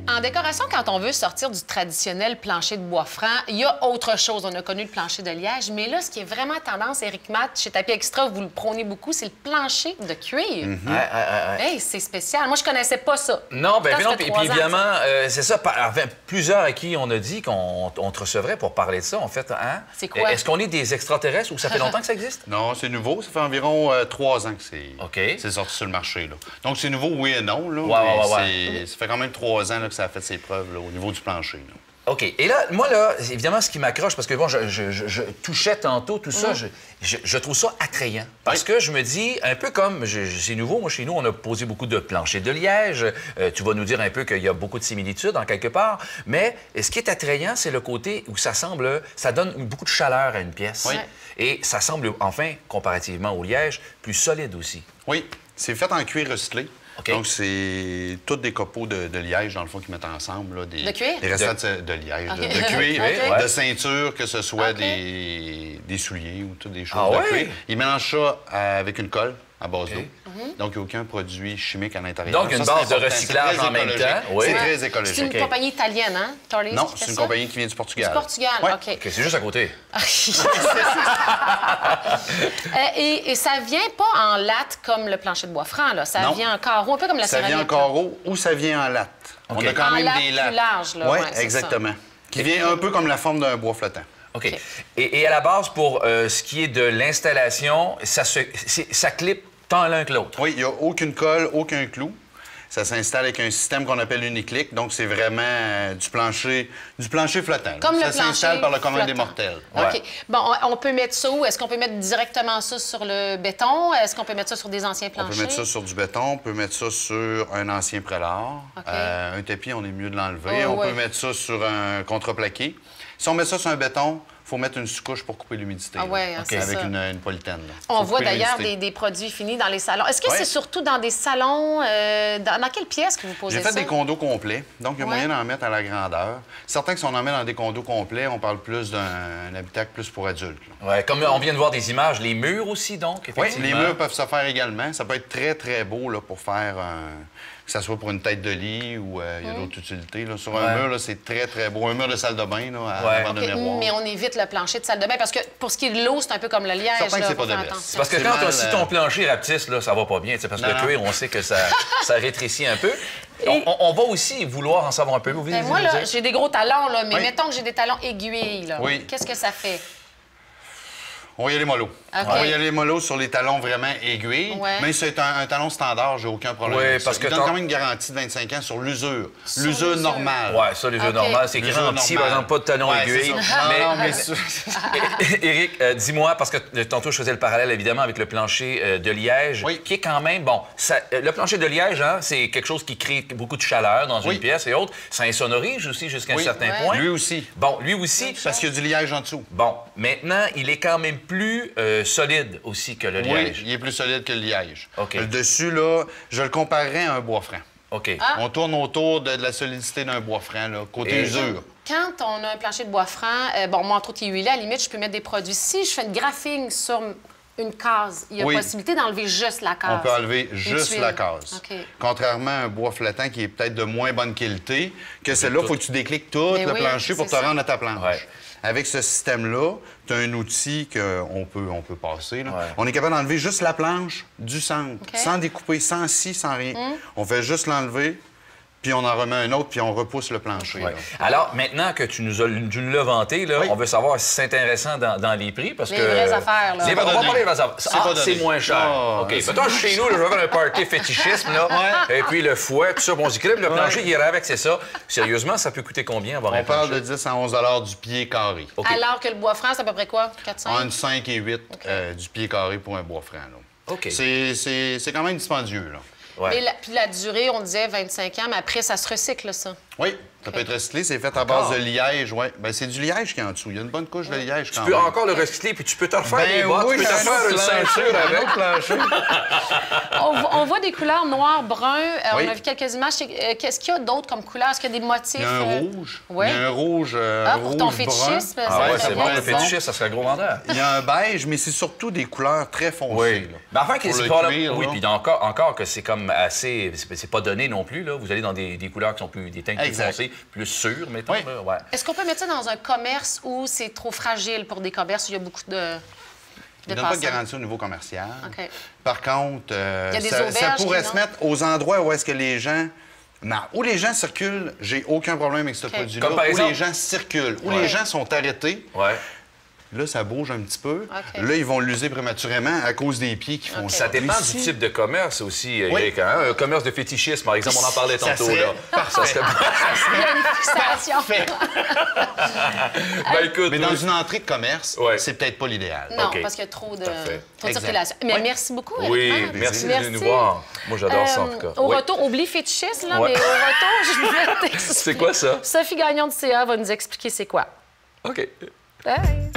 En décoration, quand on veut sortir du traditionnel plancher de bois franc, il y a autre chose. On a connu le plancher de liège, mais là, ce qui est vraiment tendance, Éric Matt, chez Tapis Extra, vous le prônez beaucoup, c'est le plancher de cuir. Hey, c'est spécial. Moi, je connaissais pas ça. Non, bien Pourtant, non, puis évidemment, c'est ça. Plusieurs à qui on a dit qu'on te recevrait pour parler de ça, en fait. Hein? C'est quoi? Est-ce qu'on est des extraterrestres ou ça fait longtemps que ça existe? Non, c'est nouveau. Ça fait environ 3 ans que c'est OK. sorti sur le marché. Là. Donc, c'est nouveau, oui et non. Là, Ouais. Ça fait quand même 3 ans là, que ça a fait ses preuves là, au niveau du plancher. Là. OK. Et là, moi, là, évidemment, ce qui m'accroche, parce que, bon, je touchais tantôt tout ça, je trouve ça attrayant. Parce que je me dis, un peu comme, c'est nouveau, moi, chez nous, on a posé beaucoup de planchers de liège. Tu vas nous dire un peu qu'il y a beaucoup de similitudes, en quelque part. Mais ce qui est attrayant, c'est le côté où ça semble, ça donne beaucoup de chaleur à une pièce. Oui. Et ça semble, enfin, comparativement au liège, plus solide aussi. Oui. C'est fait en cuir recyclé. OK. Donc, c'est tous des copeaux de liège, dans le fond, qu'ils mettent ensemble. Là, De cuir? Des restants de liège, OK. de cuir, OK. de ceinture, que ce soit OK. des souliers ou toutes des choses Ah de ouais? cuir. Ils mélangent ça avec une colle à base d'eau. Donc, il n'y a aucun produit chimique à l'intérieur. Donc, une Ça, base c'est de important. recyclage C'est très en même écologique. temps. Oui. C'est Ouais. très C'est écologique. une compagnie italienne, hein? Torley's Non, qui fait c'est une ça? compagnie qui vient du Portugal. Du Portugal, Ouais. OK. OK, c'est juste à côté. Et ça vient pas en latte comme le plancher de bois franc, là. Ça Non. vient en carreau, un peu comme la Ça céramique. vient en carreau ou ça vient en latte. OK. On a quand En même latte des lattes. plus large, là, Oui, ouais, c'est exactement. Qui vient un peu comme la forme d'un bois flottant. OK. Et à la base, pour ce qui est de l'installation, ça clip tant l'un que l'autre. Oui, il n'y a aucune colle, aucun clou. Ça s'installe avec un système qu'on appelle Uniclick. Donc, c'est vraiment du plancher flottant. là. Comme le ça plancher s'installe par le commun des flottant. mortels. OK. Bon, on peut mettre ça où? Est-ce qu'on peut mettre directement ça sur le béton? Est-ce qu'on peut mettre ça sur des anciens On planchers? peut mettre ça sur du béton, on peut mettre ça sur un ancien prélard. OK. Un tapis, on est mieux de l'enlever. Oh, on ouais. peut mettre ça sur un contreplaqué. Si on met ça sur un béton, il faut mettre une sous-couche pour couper l'humidité. Ah là. ouais, hein, c'est Avec ça. une polythène. là. On Faut voit couper d'ailleurs l'humidité. des produits finis dans les salons. Est-ce que Ouais. c'est surtout dans des salons? Dans quelle pièce que vous posez J'ai ça? fait des condos complets, donc il y a Ouais. moyen d'en mettre à la grandeur. Certains que si on en met dans des condos complets, on parle plus d'un habitacle plus pour adultes. là. Ouais, comme on vient de voir des images, les murs aussi, donc, Oui, effectivement. les murs peuvent se faire également. Ça peut être très, très beau là, pour faire que ça soit pour une tête de lit ou il y a d'autres utilités. Là. Sur un mur, là, c'est très, très beau. Un mur de salle de bain là, avant de OK, miroir. mais on évite le plancher de salle de bain parce que pour ce qui est de l'eau, c'est un peu comme le liège. Certain que là, c'est faut pas de faire baisse. attention. Parce que C'est quand mal, si ton plancher rapetisse, là, ça va pas bien, tu sais, parce que Non, le non. cuir, on sait que ça rétrécit un peu. On va aussi vouloir en savoir un peu. Vous Ben, venez moi, de là, dire? j'ai des gros talons, là, mais Oui. mettons que j'ai des talons aiguilles. Là. Oui. Qu'est-ce que ça fait? On va y aller mollo. OK. On va y aller mollo sur les talons vraiment aiguilles. Ouais. Mais c'est un talon standard, j'ai aucun problème Oui, avec ça. parce que Il donne quand même une garantie de 25 ans sur l'usure. L'usure l'usure. normale. Ouais, ça, les œufs OK. normales, c'est écrit Les œufs en petit, normales. par exemple, pas de talons Ouais, aiguilles. c'est ça. Mais- Non, mais Éric, dis-moi, parce que tantôt, je faisais le parallèle, évidemment, avec le plancher de liège, Oui. qui est quand même, bon, le plancher de liège, hein, c'est quelque chose qui crée beaucoup de chaleur dans Oui. une pièce et autres. Ça insonorise aussi jusqu'à un Oui. certain Ouais. point. Lui aussi. Bon, lui aussi. Parce qu'il y a du liège en dessous. Bon, maintenant, il est quand même plus solide aussi que le Oui, liège. il est plus solide que le liège. OK. Le dessus, là, je le comparerais à un bois franc. OK. On tourne autour de la solidité d'un bois franc, là, côté Et- usure. Quand on a un plancher de bois franc, bon, moi, entre autres, il est huilé, à la limite, je peux mettre des produits. Si je fais une graphing sur une case, il y a Oui. possibilité d'enlever juste la case. On peut enlever Une juste tuile. la case. OK. Contrairement à un bois flottant qui est peut-être de moins bonne qualité, que celle-là, il faut que tu décliques tout Mais le oui, plancher pour te c'est ça. rendre à ta planche. Ouais. Avec ce système-là, tu as un outil qu'on peut passer. Là. Ouais. On est capable d'enlever juste la planche du centre, OK. sans découper, sans scie, sans rien. On fait juste l'enlever, puis on en remet un autre, puis on repousse le plancher. Ouais. là. Alors, maintenant que tu nous l'as vanté, là, Oui. on veut savoir si c'est intéressant dans les prix, parce Les que... vraies affaires, là. Les C'est vraies- pas on va donné. parler des vraies affaires. C'est Ah, pas donné. c'est moins cher. Ah, OK. c'est- Mettons, chez nous, là, je vais faire un party fétichisme, là, et puis le fouet, tout ça, bon, on dit que le plancher, il irait avec, c'est ça. Sérieusement, ça peut coûter combien, avoir un On parle plancher? de 10 à 11 du pied carré. OK. Alors que le bois franc, c'est à peu près quoi? 4-5? Entre 5 et 8 du pied carré pour un bois franc. Là. OK. C'est quand même dispendieux. Là. Ouais. Mais puis la durée, on disait 25 ans, mais après, ça se recycle, ça. Oui, ça peut être recyclé. C'est fait à Encore? base de liège. Ouais. Ben, c'est du liège qui est en dessous. Il y a une bonne couche de liège quand Tu peux même. encore le recycler, puis tu peux te refaire Ben des bottes, oui, tu peux te j'ai un faire autre une plancher, ceinture un avec. autre plancher. On voit des couleurs noir, brun. Oui. On a vu quelques images. Qu'est-ce qu'il y a d'autre comme couleur? Est-ce qu'il y a des motifs? Il y a un rouge. Ouais. Il y a un rouge. Pour rouge ton brun. fétichisme, Ah ouais, ça c'est serait bon, bien. le fétichisme, ça serait un gros vendeur. Il y a un beige, mais c'est surtout des couleurs très foncées. Oui. là. Mais enfin, Pour c'est le pas là. cuir, Oui, là. puis encore que c'est comme assez. C'est pas donné non plus, là. Vous allez dans des couleurs qui sont plus. Des teintes plus Exact. foncées, plus sûres, mettons. Oui. Là, ouais. Est-ce qu'on peut mettre ça dans un commerce où c'est trop fragile pour des commerces où il y a beaucoup de Il ne donne pas de passants? garantie au niveau commercial. OK. Par contre, y a des ça auberges pourrait qui se non? mettre aux endroits où est-ce que les gens... Non, où les gens circulent, j'ai aucun problème avec ce produit-là. Comme par Où exemple- les gens circulent, où Ouais. les gens sont arrêtés, Ouais. là, ça bouge un petit peu. OK. Là, ils vont l'user prématurément à cause des pieds qui font OK. ça. Ça dépend Ici, du type de commerce aussi, Oui. Eric. Hein? Un commerce de fétichisme, par exemple, on en parlait Ça tantôt. serait Là. Ça serait... Il y a une fixation. Ben, écoute, Mais dans une entrée de commerce, Ouais. c'est peut-être pas l'idéal. Non, OK. parce qu'il y a trop de, Parfait. trop de Exact. circulation. Mais Oui. merci beaucoup, Oui, Eric. merci de venir nous voir. Moi, j'adore ça, en tout cas. Au Oui. retour, oublie fétichisme, là, Ouais. mais au retour, je vais t'expliquer. C'est quoi ça? Sophie Gagnon du CA va nous expliquer c'est quoi. OK. Bye.